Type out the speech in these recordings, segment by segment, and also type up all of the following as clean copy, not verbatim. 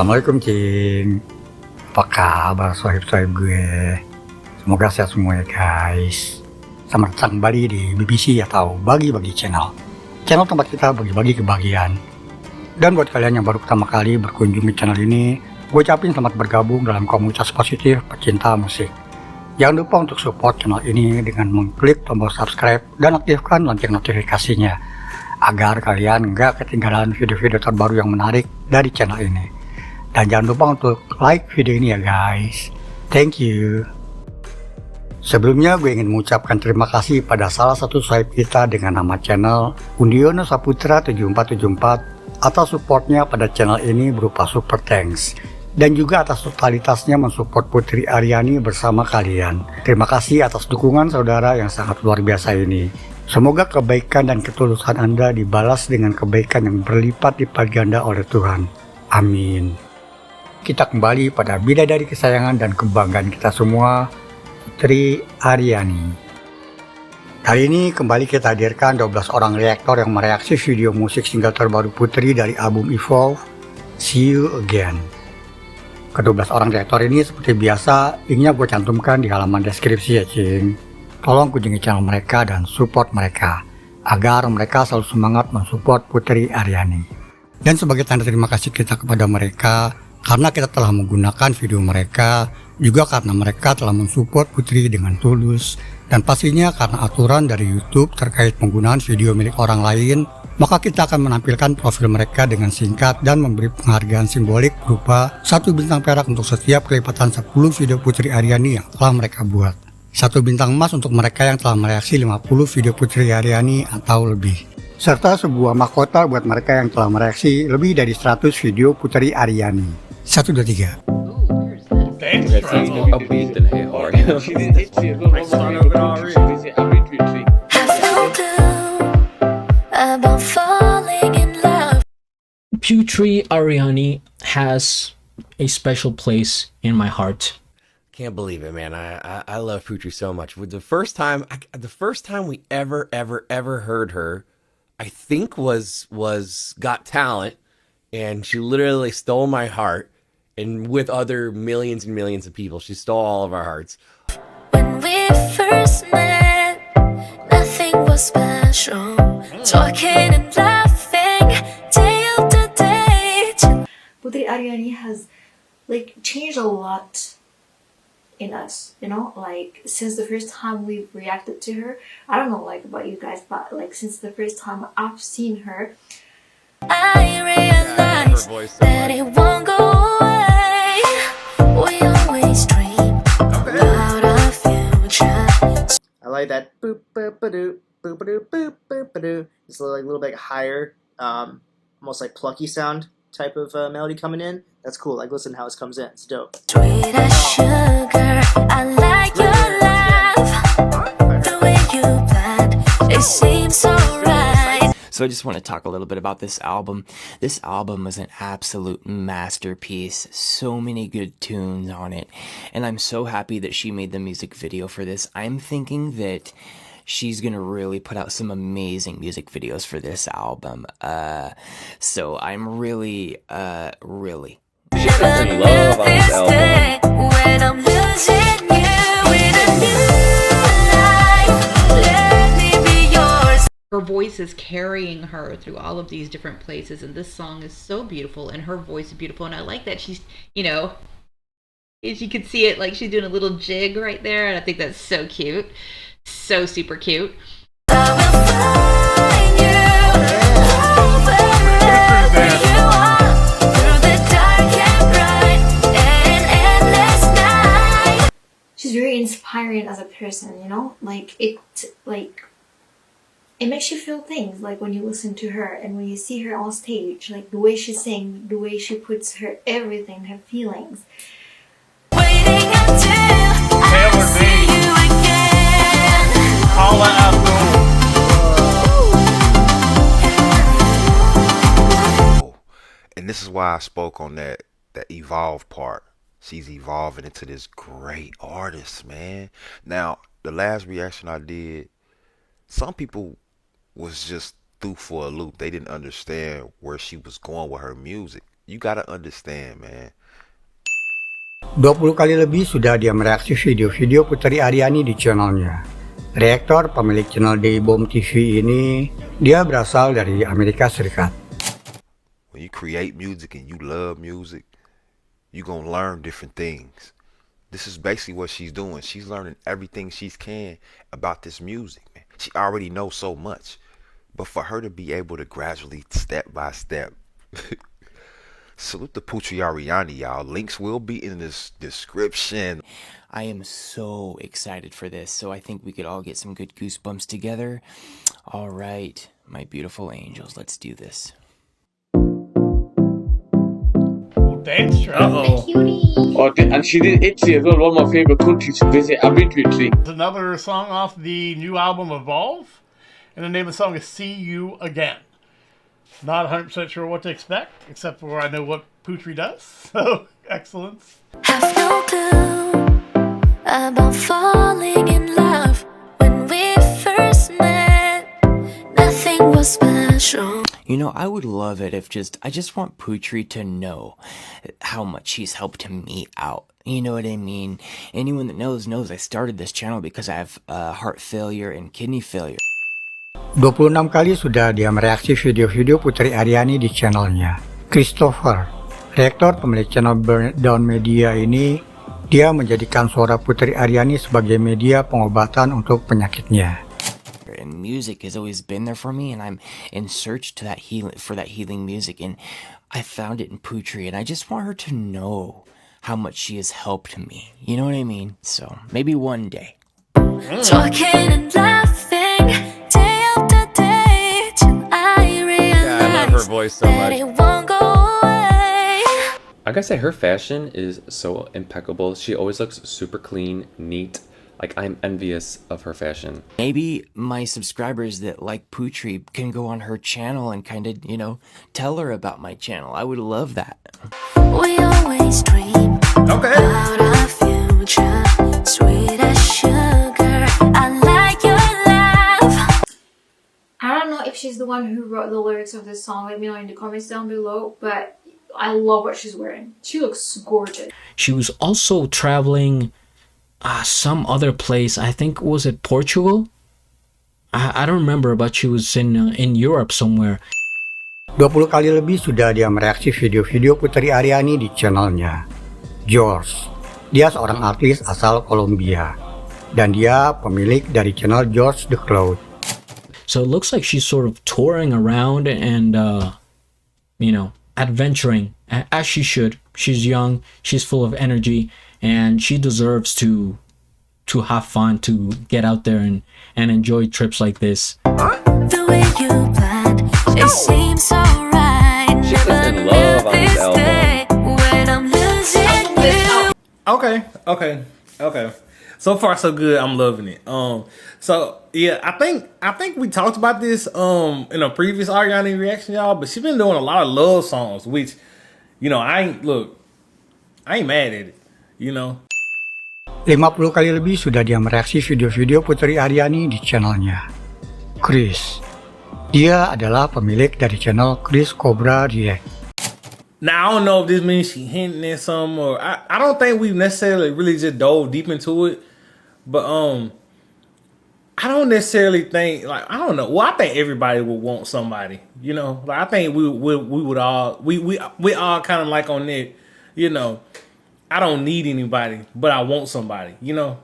Assalamualaikum Cing. Apa kabar sohib-sohib gue? Semoga sehat semua ya guys. Selamat datang kembali di BIBISI atau Bagi-Bagi Channel. Channel tempat kita bagi-bagi kebahagiaan. Dan buat kalian yang baru pertama kali berkunjung di channel ini, gue ucapin selamat bergabung dalam komunitas positif pecinta musik. Jangan lupa untuk support channel ini dengan mengklik tombol subscribe dan aktifkan lonceng notifikasinya, agar kalian nggak ketinggalan video-video terbaru yang menarik dari channel ini. Dan jangan lupa untuk like video ini ya guys. Thank you. Sebelumnya gue ingin mengucapkan terima kasih pada salah satu sahib kita dengan nama channel Undiono Saputra 7474 atas supportnya pada channel ini berupa super thanks. Dan juga atas totalitasnya mensupport Putri Ariani bersama kalian. Terima kasih atas dukungan saudara yang sangat luar biasa ini. Semoga kebaikan dan ketulusan Anda dibalas dengan kebaikan yang berlipat-lipat ganda oleh Tuhan. Amin. Kita kembali pada bidadari kesayangan dan kebanggaan kita semua, Putri Ariani. Kali ini kembali kita hadirkan 12 orang reaktor yang mereaksi video musik single terbaru Putri dari album Evolve, See You Again. Kedua belas orang reaktor ini seperti biasa ingin gue cantumkan di halaman deskripsi ya Cing. Tolong kunjungi channel mereka dan support mereka, agar mereka selalu semangat mensupport Putri Ariani. Dan sebagai tanda terima kasih kita kepada mereka, karena kita telah menggunakan video mereka, juga karena mereka telah mensupport Putri dengan tulus, dan pastinya karena aturan dari YouTube terkait penggunaan video milik orang lain, maka kita akan menampilkan profil mereka dengan singkat dan memberi penghargaan simbolik berupa 1 bintang perak untuk setiap kelipatan 10 video Putri Ariani yang telah mereka buat. 1 bintang emas untuk mereka yang telah mereaksi 50 video Putri Ariani atau lebih. Serta sebuah mahkota buat mereka yang telah mereaksi lebih dari 100 video Putri Ariani. 1, 2, 3. Putri Ariani has a special place in my heart. Can't believe it, man. I love Putri so much. The first time we ever heard her, I think was Got Talent, and she literally stole my heart. And with other millions and millions of people, she stole all of our hearts. When we first met, nothing was special. Talking and laughing day after day. Putri Ariani has changed a lot in us, like since the first time we reacted to her. I don't know about you guys, but since the first time I've seen her, I realized that it won't go away. We always dream about our future. I like that boop boop ba-doo, boop ba-doo, boop boop ba-doo. It's a little bit higher, almost like plucky sound type of melody coming in. That's cool. Listen how this comes in. It's dope. Sweet as sugar, I like your laugh. The way you blend, it seems so right. So I just want to talk a little bit about this album. This album is an absolute masterpiece. So many good tunes on it. And I'm so happy that she made the music video for this. I'm thinking that she's going to really put out some amazing music videos for this album. So I'm really Never knew this day when I'm losing you in a new life. Let me be yours. Her voice is carrying her through all of these different places, and this song is so beautiful, and her voice is beautiful, and I like that she's, as you can see it, she's doing a little jig right there, and I think that's so cute, so super cute. I will find you wherever you are, through the dark and bright and endless night. she's very inspiring as a person, it makes you feel things when you listen to her and when you see her on stage, the way she sings, the way she puts her everything, her feelings. Waiting until I see you again. And this is why I spoke on that evolve part. She's evolving into this great artist, man. Now, the last reaction I did, some people was just threw for a loop. They didn't understand where she was going with her music. You gotta understand, man. 20 kali lebih sudah dia mereaksi video-video Putri Ariani di channelnya. Reactor, pemilik channel Daybomb TV ini, dia berasal dari Amerika Serikat. When you create music and you love music, you gonna learn different things. This is basically what she's doing. She's learning everything she can about this music, man. She already knows so much. But for her to be able to gradually, step by step, salute to Putri Ariani, y'all. Links will be in this description. I am so excited for this, so I think we could all get some good goosebumps together. All right, my beautiful angels, let's do this. Dance track. Oh, and she did Italy as well, one of my favorite countries to visit. I've been to Italy. It's another song off the new album Evolve, and the name of the song is See You Again. Not 100% sure what to expect, except for I know what Putri does, so excellence. Have no clue about falling in love. When we first met, nothing was special. You know, I would love it if I just want Putri to know how much she's helped me out. You know what I mean? Anyone that knows I started this channel because I have heart failure and kidney failure. 26 kali sudah dia mereaksi video-video Putri Ariani di channelnya. Christopher, Reactor, pemilik channel Down Media ini, dia menjadikan suara Putri Ariani sebagai media pengobatan untuk penyakitnya. And music has always been there for me, and I'm in search to that healing music, and I found it in Putri, and I just want her to know how much she has helped me. You know what I mean? So maybe one day. Talking and laughing day after day till I realize Yeah, I love her voice so that much. it won't go away. I gotta say, her fashion is so impeccable. She always looks super clean, neat. Like, I'm envious of her fashion. Maybe my subscribers that like Putri can go on her channel and kind of, tell her about my channel. I would love that. We always dream about our future, sweet as sugar. I like your laugh. I don't know if she's the one who wrote the lyrics of this song. Let me know in the comments down below. But I love what she's wearing. She looks gorgeous. She was also traveling some other place. I think, was it Portugal? I don't remember, but she was in Europe somewhere. 20 kali lebih sudah dia mereaksi video-video Putri Ariani di channelnya. George, dia seorang artis asal Kolombia, dan dia pemilik dari channel George the Cloud. So it looks like she's sort of touring around and adventuring as she should. She's young, she's full of energy, and she deserves to have fun, to get out there and enjoy trips like this. The way you planned, it seems so right. She's Never in knew love on this this album. day when I'm losing you. Okay. So far, so good. I'm loving it. So yeah, I think we talked about this in a previous Ariani reaction, y'all. But she's been doing a lot of love songs, which I ain't mad at it. 50 kali lebih sudah dia mereaksi video-video Putri Ariani di channelnya. Chris, dia adalah pemilik dari channel Chris Cobra React. Now I don't know if this means she hinting at something, or I don't think we've necessarily really just dove deep into it. But I don't necessarily think, like, I don't know. Well, I think everybody would want somebody, Like, I think we would all we all kind of like on that, I don't need anybody, but I want somebody, In a new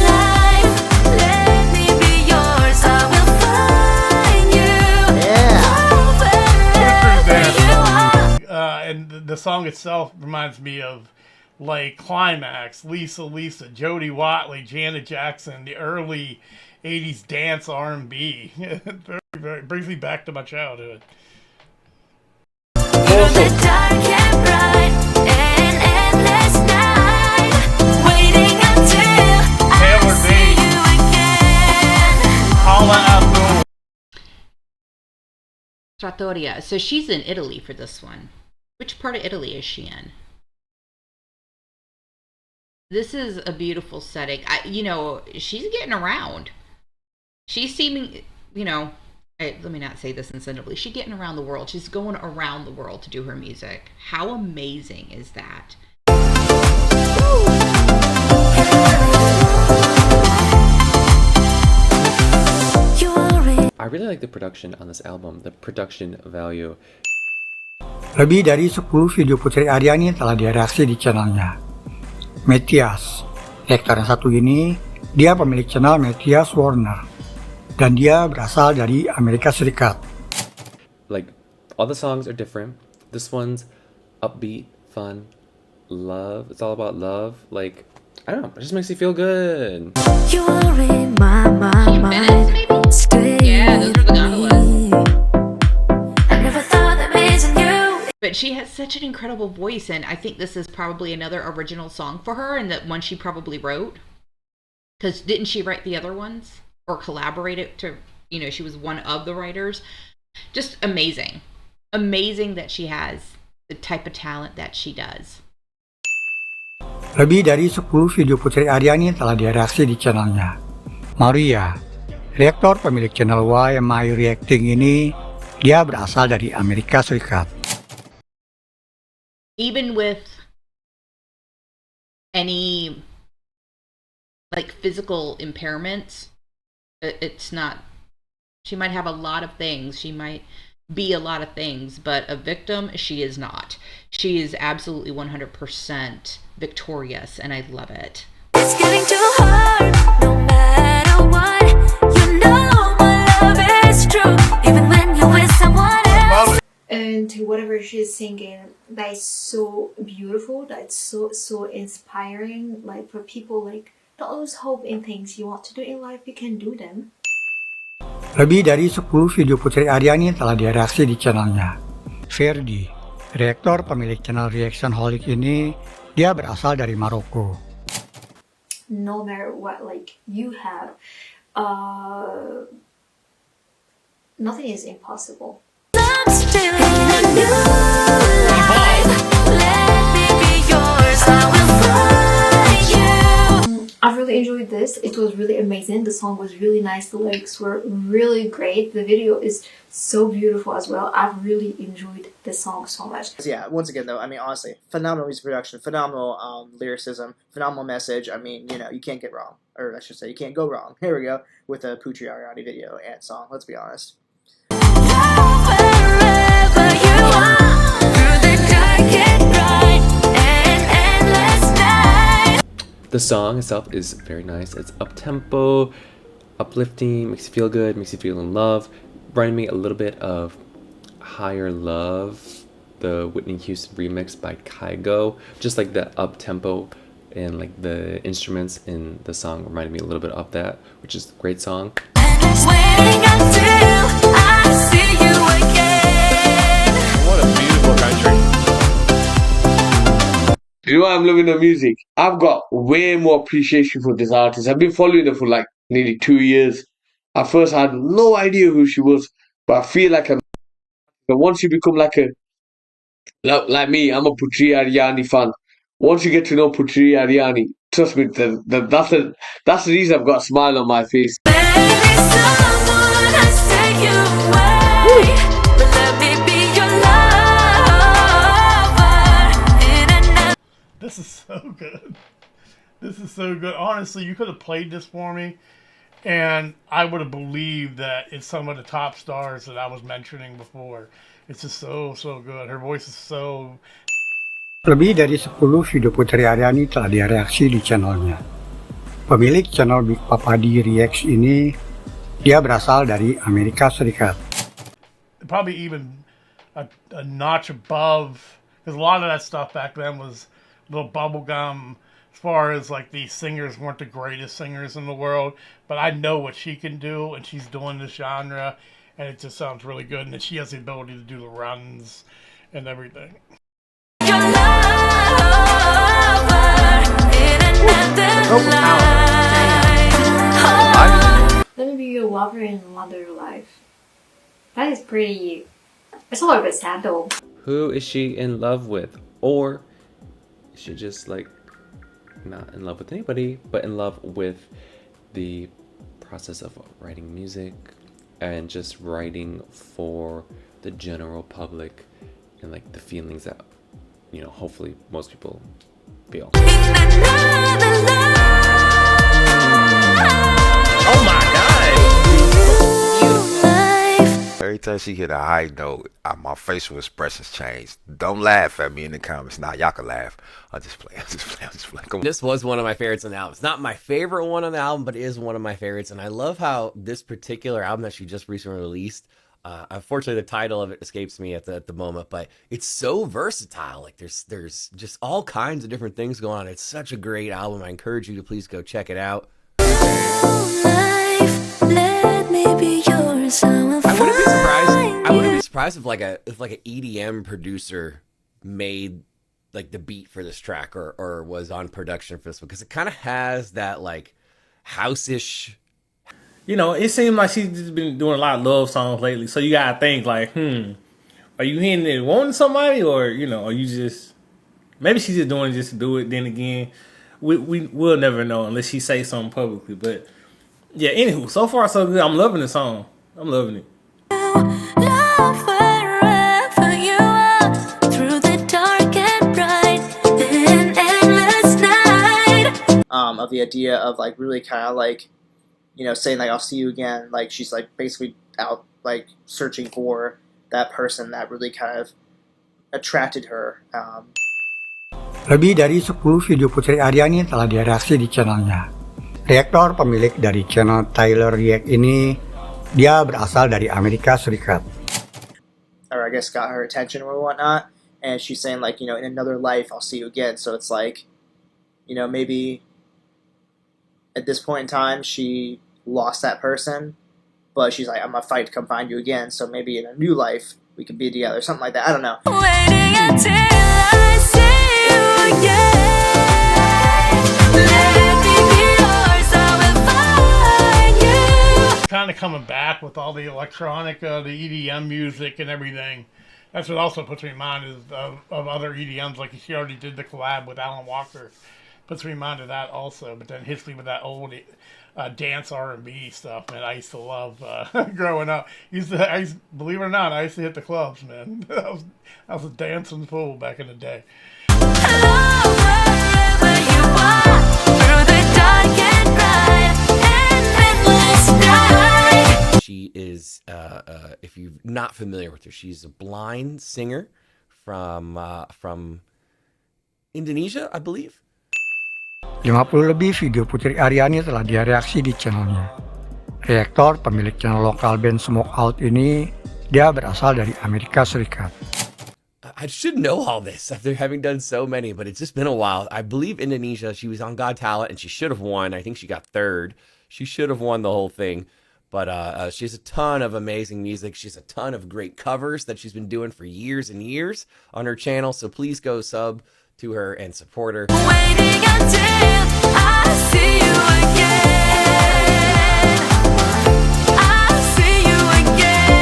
life, let me be yours. I will find you. Wherever you are. and the song itself reminds me of like Climax, Lisa, Jody Watley, Janet Jackson, the early '80s dance R&B. Very brings me back to my childhood. From the dark and bright, an endless night, waiting until I Taylor see Dayne. you again. Paula Abdul. Trattoria. So she's in Italy for this one. Which part of Italy is she in? This is a beautiful setting. She's getting around. She's seeming, let me not say this insensitively, she's getting around the world. She's going around the world to do her music. How amazing is that? I really like the production on this album, the production value. Lebih dari 10 video Putri Ariani telah direaksi di channelnya. Matthias, reactor yang satu ini, dia pemilik channel Matthias Warner. Dan dia berasal dari Amerika Serikat. Like, all the songs are different. This one's upbeat, fun, love. It's all about love. Like, I don't know, it just makes you feel good. You are in my mind. Stay Yeah, those are the gondolas. I never thought that missing you. But she has such an incredible voice, and I think this is probably another original song for her, and that one she probably wrote. Because didn't she write the other ones? Or collaborate it to, you know, she was one of the writers. Just amazing. Amazing that she has the type of talent that she does. Lebih dari 10 video Putri Ariani telah direaksi di channelnya. Maria, reaktor pemilik channel Why Am I Reacting ini, dia berasal dari Amerika Serikat. Even with any like physical impairments, it's not, she might have a lot of things, she might be a lot of things, but a victim she is not. She is absolutely 100% victorious, and I love it. It's getting too hard, no matter what. You know my love is true, even when you're with someone else. And to whatever she's singing, that is so beautiful, that's so inspiring, like for people, like don't lose hope in things you want to do in life, you can do them. Lebih dari 10 video Putri Ariani telah direaksi di channelnya. Ferdi, reaktor pemilik channel Reaction Holic ini, dia berasal dari Maroko. No matter what, like you have, nothing is impossible. I'm still in a new life. Let me be yours, I will find you. I really enjoyed this. It was really amazing. The song was really nice. The lyrics were really great. The video is so beautiful as well. I've really enjoyed the song so much. Yeah, once again though, I mean honestly, phenomenal music production, phenomenal lyricism, phenomenal message. I mean, you know, you can't get wrong, or I should say, you can't go wrong. Here we go with a Putri Ariani video and song. Let's be honest. Wherever you are, through the dark and bright and endless night. The song itself is very nice. It's up-tempo, uplifting, makes you feel good, makes you feel in love. Reminded me a little bit of Higher Love, the Whitney Houston remix by Kygo. Just like the up-tempo and like the instruments in the song reminded me a little bit of that, which is a great song. Waiting until I see you again. What a beautiful country. You know why I'm loving the music? I've got way more appreciation for this artist. I've been following her for like nearly 2 years. At first, I had no idea who she was, but I feel like once you become like me, I'm a Putri Ariani fan. Once you get to know Putri Ariani, trust me, that's the reason I've got a smile on my face. Maybe someone has taken you away, but let me be your lover in another. This is so good. This is so good. Honestly, you could have played this for me, and I would have believed that it's some of the top stars that I was mentioning before. It's just so good. Her voice is so... Lebih dari 10 video Putri Ariani telah direaksi di channelnya. Pemilik channel Big Papa D Reacts ini, dia berasal dari Amerika Serikat. Probably even a notch above, because a lot of that stuff back then was little bubblegum. As far as like these singers weren't the greatest singers in the world, but I know what she can do, and she's doing this genre, and it just sounds really good. And then she has the ability to do the runs and everything. Your lover in another life. Let me be your lover in another life. That is pretty... It's a little bit sad though. Who is she in love with? Or is she just like not in love with anybody, but in love with the process of writing music, and just writing for the general public and like the feelings that, you know, hopefully most people feel. Oh my god! Every time she hit a high note, my facial expressions change. Don't laugh at me in the comments. Nah, y'all can laugh. I'll just play. Come on. This was one of my favorites on the album. It's not my favorite one on the album, but it is one of my favorites. And I love how this particular album that she just recently released, unfortunately the title of it escapes me at the moment, but it's so versatile. Like there's just all kinds of different things going on. It's such a great album. I encourage you to please go check it out. I wouldn't be surprised if like an EDM producer made like the beat for this track or was on production for this one, because it kind of has that like house-ish. You know, it seems like she's just been doing a lot of love songs lately. So you gotta think like, are you hitting it wanting somebody, or you know, are you just maybe she's just doing it just to do it? Then again, we'll never know unless she say something publicly. But yeah, anywho, so far so good. I'm loving the song. I'm loving it. Of the idea of like really kind of like, you know, saying like I'll see you again, like she's like basically out like searching for that person that really kind of attracted her. Lebih dari 10 video Putri Ariani telah direaksi di channelnya. Reactor, pemilik dari channel Tyler React ini, dia berasal dari Amerika Serikat. Or I guess got her attention or whatnot, and she's saying like, you know, in another life I'll see you again. So it's like, you know, maybe at this point in time she lost that person, but she's like, I'm gonna fight to come find you again. So maybe in a new life we could be together, something like that. I don't know. Waiting until I see you again. Let me be yours, I will find you. Kind of coming back with all the electronic, the EDM music and everything. That's what also puts me in mind is of other EDMs. Like she already did the collab with Alan Walker. Puts me in mind of that also. But then hits me with that old dance R&B stuff, man. I used to love growing up. Believe it or not, I used to hit the clubs, man. I was a dancing fool back in the day. Hello, wherever you are, through the dark and bright and endless night. She is, if you're not familiar with her, she's a blind singer from Indonesia, I believe. 50 lebih video Putri Ariani telah direaksi di channelnya. Reactor, pemilik channel lokal band Smoke Out ini, dia berasal dari Amerika Serikat. I should know all this after having done so many, but it's just been a while. I believe Indonesia, she was on Got Talent and she should have won. I think she got third. She should have won the whole thing. But she has a ton of amazing music. She has a ton of great covers that she's been doing for years and years on her channel. So please go sub to her and support her. Waiting until I see you again. I see you again.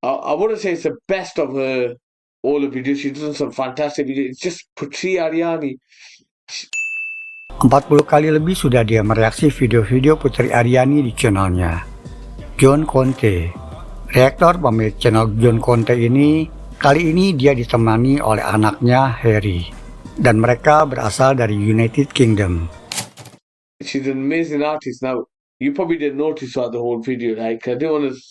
I wouldn't say it's the best of her all the videos. She's done some fantastic videos. It's just Putri Ariani. 40 kali lebih sudah dia mereaksi video-video Putri Ariani di channelnya. John Conte, Reactor, pemilik channel John Conte ini, kali ini dia ditemani oleh anaknya Harry, dan mereka berasal dari United Kingdom. She's an amazing artist. Now, you probably didn't notice throughout the whole video, right? Because I didn't want to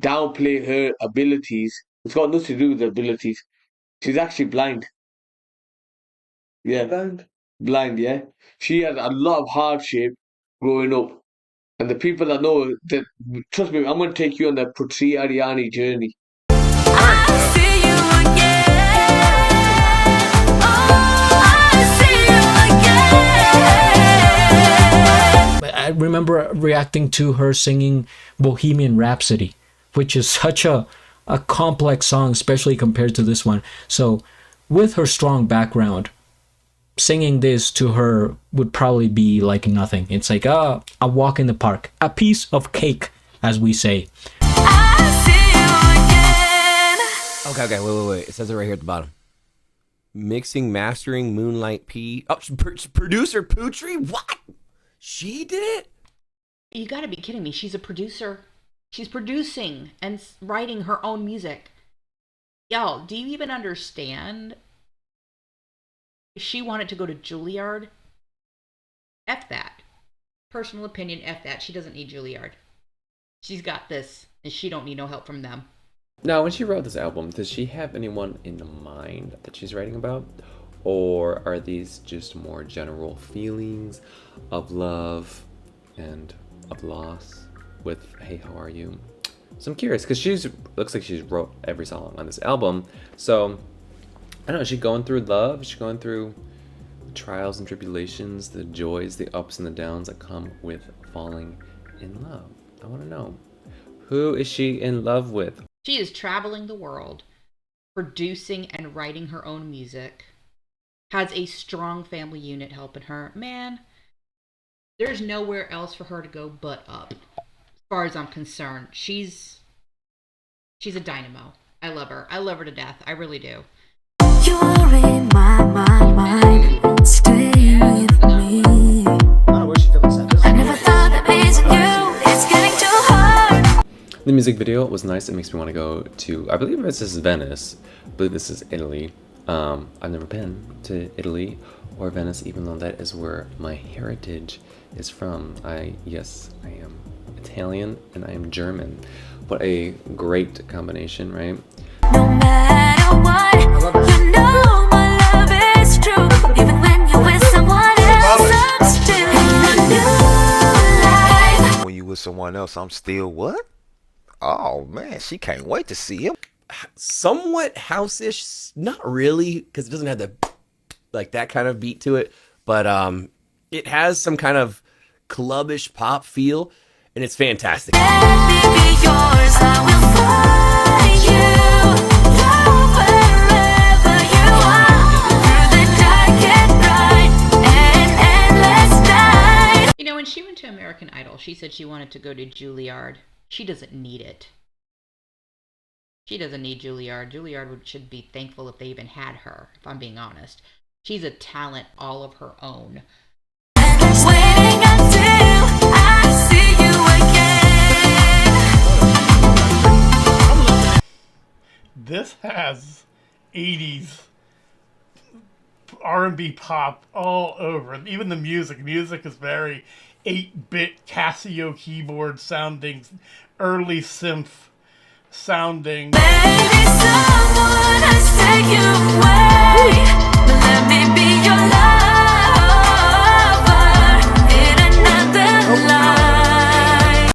downplay her abilities. It's got nothing to do with the abilities. She's actually blind. Yeah. Blind, yeah. She had a lot of hardship growing up. And the people that know that, trust me, I'm going to take you on that Putri Ariani journey. I see you again. Oh, I see you again. I remember reacting to her singing Bohemian Rhapsody, which is such a complex song, especially compared to this one. So with her strong background, singing this to her would probably be like nothing. It's like a walk in the park, a piece of cake, as we say. I see you again. Okay, wait. It says it right here at the bottom. Mixing, mastering, Moonlight P. Oh, producer Putri? What? She did it? You gotta be kidding me. She's a producer. She's producing and writing her own music. Y'all, do you even understand? If she wanted to go to Juilliard, F that. Personal opinion, F that. She doesn't need Juilliard. She's got this, and she don't need no help from them. Now, when she wrote this album, does she have anyone in mind that she's writing about? Or are these just more general feelings of love and of loss with Hey, How Are You? So I'm curious, because looks like she's wrote every song on this album. So, I don't know, is she going through love? Is she going through the trials and tribulations, the joys, the ups and the downs that come with falling in love? I want to know. Who is she in love with? She is traveling the world, producing and writing her own music, has a strong family unit helping her. Man, there's nowhere else for her to go but up. As far as I'm concerned, she's a dynamo. I love her. I love her to death. I really do. You are in my mind. Stay with me. I don't know where she filmed this at. I never thought that missing you is getting too hard. The music video was nice. It makes me want to go to, I believe this is Venice. I believe this is Italy. I've never been to Italy or Venice, even though that is where my heritage is from. Yes, I am Italian and I am German. What a great combination, right? No matter what, you know my love is true. Even when you're with someone else, I'm still in a new life. When you with someone else, I'm still what? Oh man, she can't wait to see him. Somewhat house-ish, not really, because it doesn't have the like that kind of beat to it, but it has some kind of clubbish pop feel, and it's fantastic. Let me be yours, I will find you. Love wherever you are. Through the dark and bright and endless night. You know, when she went to American Idol, she said she wanted to go to Juilliard. She doesn't need it. She doesn't need Juilliard. Juilliard should be thankful if they even had her, if I'm being honest. She's a talent all of her own. Waiting until I see you again. This has 80s R&B pop all over it. Even the music. Music is very 8-bit Casio keyboard sounding, early synth sounding. Maybe someone has taken away. Let me be your lover in another life.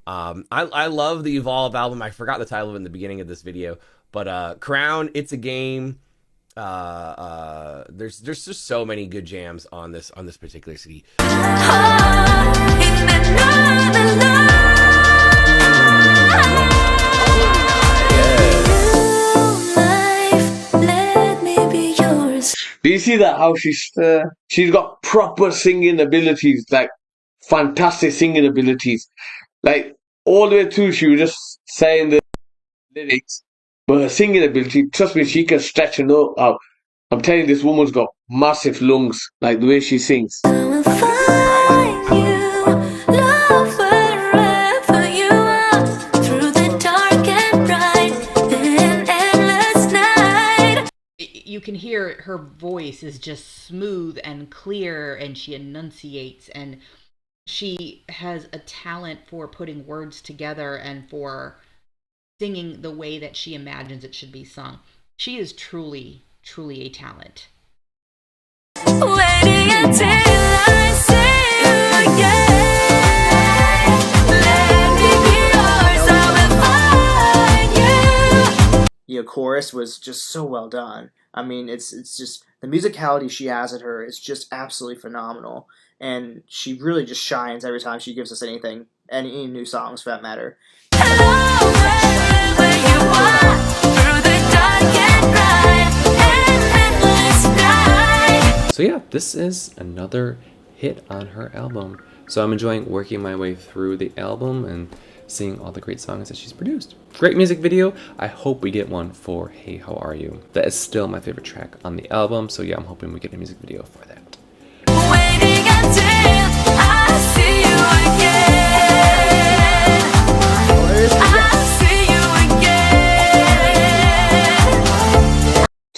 I love the Evolve album. I forgot the title in the beginning of this video, but Crown, It's a Game. There's just so many good jams on this particular CD. In another life. Let me be yours. Do you see that? How she's got proper singing abilities, like fantastic singing abilities. Like all the way through, she was just saying the lyrics, but her singing ability, trust me, she can stretch a note out. I'm telling you, this woman's got massive lungs, like the way she sings. I will find you, love wherever you are, through the dark and bright and endless night. You can hear her voice is just smooth and clear, and she enunciates, and she has a talent for putting words together and for singing the way that she imagines it should be sung. She is truly a talent. Waiting until I see you again. Let me be yours, I will find you. Yeah, chorus was just so well done. I mean, it's just the musicality she has in her is just absolutely phenomenal, and she really just shines every time she gives us anything, any new songs for that matter. Hello, wherever you are, through the dark and bright and endless night. So yeah, this is another hit on her album. So I'm enjoying working my way through the album and seeing all the great songs that she's produced. Great music video. I hope we get one for Hey, How Are You? That is still my favorite track on the album. So yeah, I'm hoping we get a music video for that. Waiting until I see you again.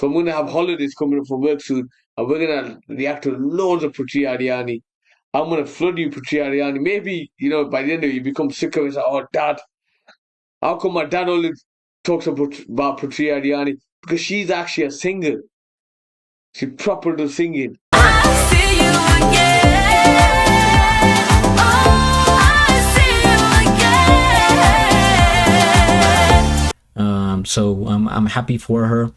So I'm going to have holidays coming up from work soon, and we're going to react to loads of Putri Ariani. I'm going to flood you, Putri Ariani. Maybe, by the end of it, you become sick of it. Oh, Dad, how come my dad only talks about Putri Ariani? Because she's actually a singer. She proper does singing. I see you again. Oh, I see you again. So I'm happy for her.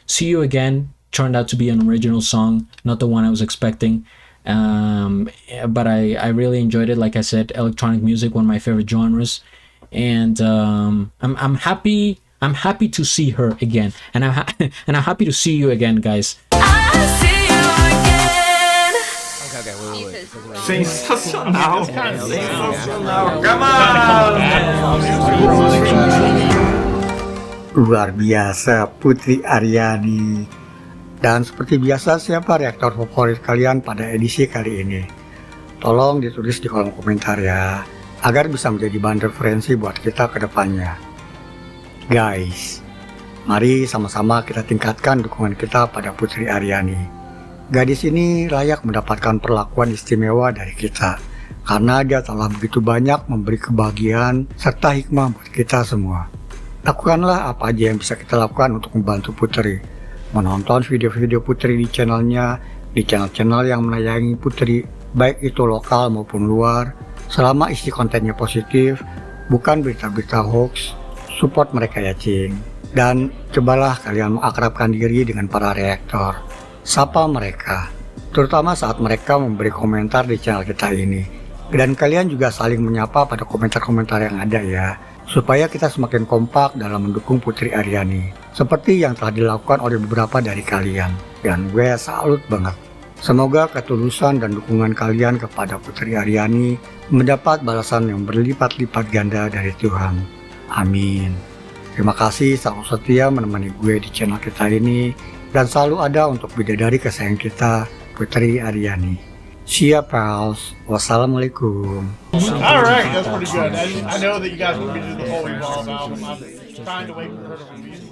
See You Again turned out to be an original song, not the one I was expecting. But I really enjoyed it. Like I said, electronic music, one of my favorite genres, and I'm happy to see her again, and I'm happy to see you again, guys. I see you again. Okay, wait. Sensacional. Luar biasa Putri Ariani. Dan seperti biasa, siapa reaktor favorit kalian pada edisi kali ini? Tolong ditulis di kolom komentar ya, agar bisa menjadi bahan referensi buat kita ke depannya. Guys, mari sama-sama kita tingkatkan dukungan kita pada Putri Ariani. Gadis ini layak mendapatkan perlakuan istimewa dari kita, karena dia telah begitu banyak memberi kebahagiaan serta hikmah buat kita semua. Lakukanlah apa aja yang bisa kita lakukan untuk membantu Putri. Menonton video-video Putri di channelnya, di channel-channel yang menayangi Putri, baik itu lokal maupun luar, selama isi kontennya positif, bukan berita-berita hoax. Support mereka ya Cing. Dan cobalah kalian mengakrabkan diri dengan para reaktor. Sapa mereka, terutama saat mereka memberi komentar di channel kita ini. Dan kalian juga saling menyapa pada komentar-komentar yang ada ya, supaya kita semakin kompak dalam mendukung Putri Ariani, seperti yang telah dilakukan oleh beberapa dari kalian. Dan gue salut banget. Semoga ketulusan dan dukungan kalian kepada Putri Ariani mendapat balasan yang berlipat-lipat ganda dari Tuhan. Amin. Terima kasih selalu setia menemani gue di channel kita ini, dan selalu ada untuk bidadari kesayangan kita, Putri Ariani. See ya, pals. Wassalamualaikum. All right, that's pretty good. I know that you guys will be doing the whole Evolve album. I'm trying to wait for her to release